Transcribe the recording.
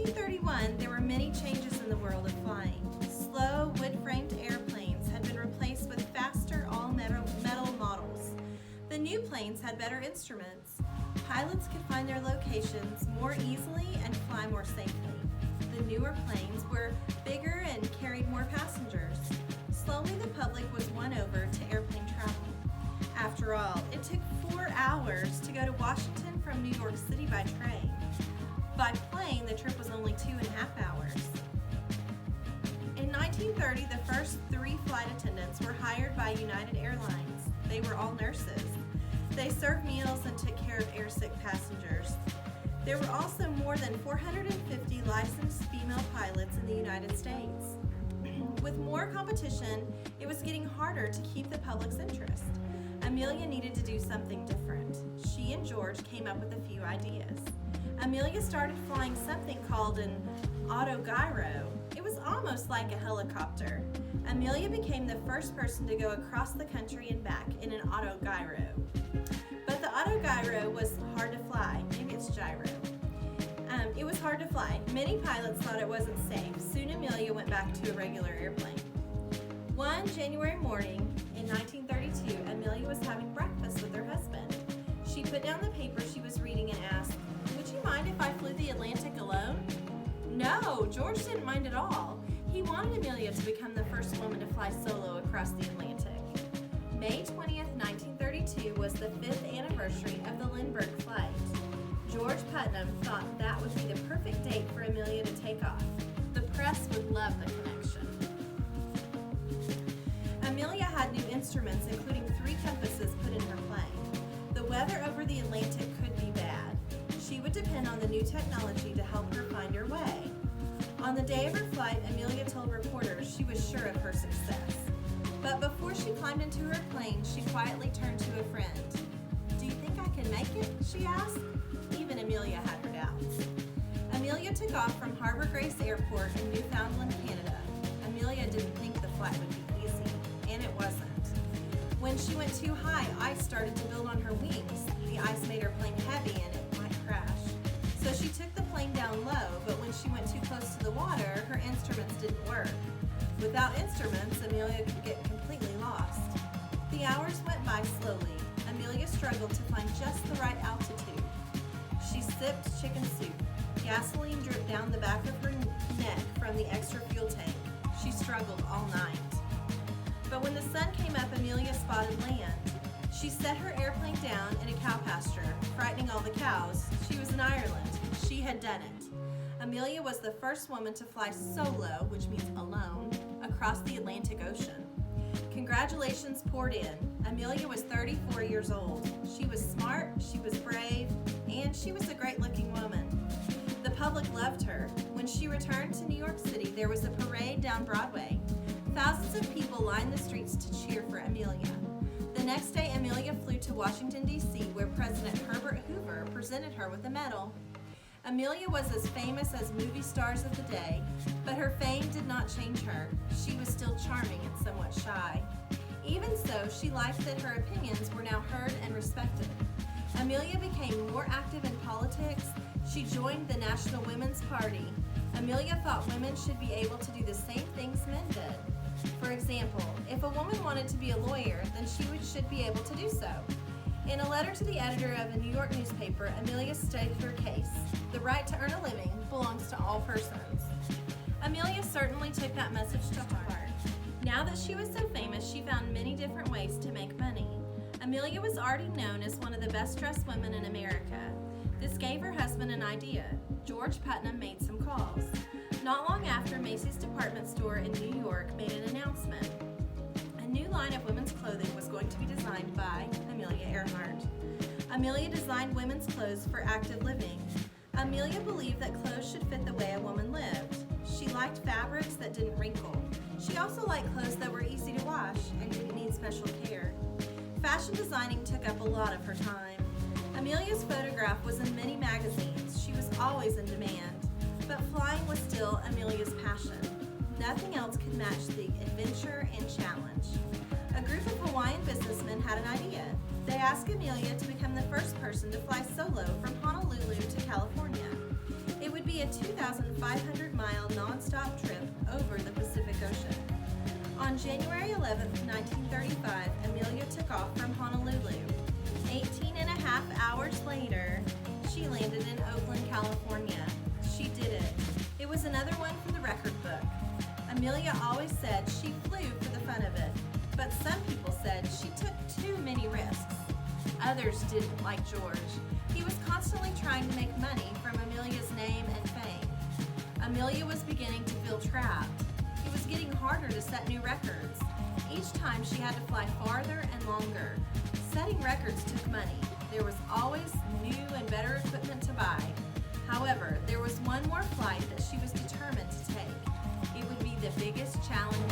1931, there were many changes in the world of flying. Slow, wood-framed airplanes had been replaced with faster, all-metal models. The new planes had better instruments. Pilots could find their locations more easily and fly more safely. The newer planes were bigger and carried more passengers. Slowly, the public was won over to airplane travel. After all, it took 4 hours to go to Washington from New York City by train. By plane, the trip was only 2.5 hours. In 1930, the first 3 flight attendants were hired by United Airlines. They were all nurses. They served meals and took care of airsick passengers. There were also more than 450 licensed female pilots in the United States. With more competition, it was getting harder to keep the public's interest. Amelia needed to do something different. She and George came up with a few ideas. Amelia started flying something called an autogyro. It was almost like a helicopter. Amelia became the first person to go across the country and back in an autogyro. But the autogyro was hard to fly. Maybe it's gyro. It was hard to fly. Many pilots thought it wasn't safe. Soon Amelia went back to a regular airplane. One January morning in 1932, Amelia was having breakfast with her husband. She put down the paper she was reading and asked, "Would you mind if I flew the Atlantic alone?" No, George didn't mind at all. He wanted Amelia to become the first woman to fly solo across the Atlantic. May 20th, 1932 was the 5th anniversary of the Lindbergh flight. George Putnam thought that would be the perfect date for Amelia to take off. The press would love the connection. Amelia had new instruments, including 3 compasses put in her plane. The weather over the Atlantic could be bad. She would depend on the new technology to help her find her way. On the day of her flight, Amelia told reporters she was sure of her success. But before she climbed into her plane, she quietly turned to a friend. "Do you think I can make it?" she asked. Even Amelia had her doubts. Amelia took off from Harbor Grace Airport in Newfoundland, Canada. Amelia didn't think the flight would be easy, and it wasn't. When she went too high, ice started to build on her wings. The ice made her plane heavy and it might crash. So she took the plane down low, but when she went too close to the water, her instruments didn't work. Without instruments, Amelia could get completely lost. The hours went by slowly. Amelia struggled to find just the right altitude. She sipped chicken soup. Gasoline dripped down the back of her neck from the extra fuel tank. She struggled all night. But when the sun came up, Amelia spotted land. She set her airplane down in a cow pasture, frightening all the cows. She was in Ireland. She had done it. Amelia was the first woman to fly solo, which means alone, across the Atlantic Ocean. Congratulations poured in. Amelia was 34 years old. She was smart, she was brave, and she was a great-looking woman. The public loved her. When she returned to New York City, there was a parade down Broadway. Thousands of people lined the streets to cheer for Amelia. The next day, Amelia flew to Washington, D.C., where President Herbert Hoover presented her with a medal. Amelia was as famous as movie stars of the day, but her fame did not change her. She was still charming and somewhat shy. Even so, she liked that her opinions were now heard and respected. Amelia became more active in politics. She joined the National Women's Party. Amelia thought women should be able to do the same things men did. For example, if a woman wanted to be a lawyer, then she should be able to do so. In a letter to the editor of a New York newspaper, Amelia stated her case. The right to earn a living belongs to all persons. Amelia certainly took that message to heart. Now that she was so famous, she found many different ways to make money. Amelia was already known as one of the best-dressed women in America. This gave her husband an idea. George Putnam made some calls. Not long after, Macy's department store in New York made an announcement. A new line of women's clothing was going to be designed by Amelia Earhart. Amelia designed women's clothes for active living. Amelia believed that clothes should fit the way a woman lived. She liked fabrics that didn't wrinkle. She also liked clothes that were easy to wash and didn't need special care. Fashion designing took up a lot of her time. Amelia's photograph was in many magazines. She was always in demand, but flying was still Amelia's passion. Nothing else could match the adventure and challenge. A group of Hawaiian businessmen had an idea. They asked Amelia to become the first person to fly solo from Honolulu to California. It would be a 2,500-mile nonstop trip over the Pacific Ocean. On January 11, 1935, Amelia took off from Honolulu. 18 and a half hours later, she landed in Oakland, California. She did it. It was another one for the record book. Amelia always said she flew for the fun of it, but some people said she took too many risks. Others didn't like George. He was constantly trying to make money from Amelia's name and fame. Amelia was beginning to feel trapped. It was getting harder to set new records. Each time she had to fly farther and longer. Setting records took money. There was always new and better equipment to buy. However, there was one more flight that she was determined to take. It would be the biggest challenge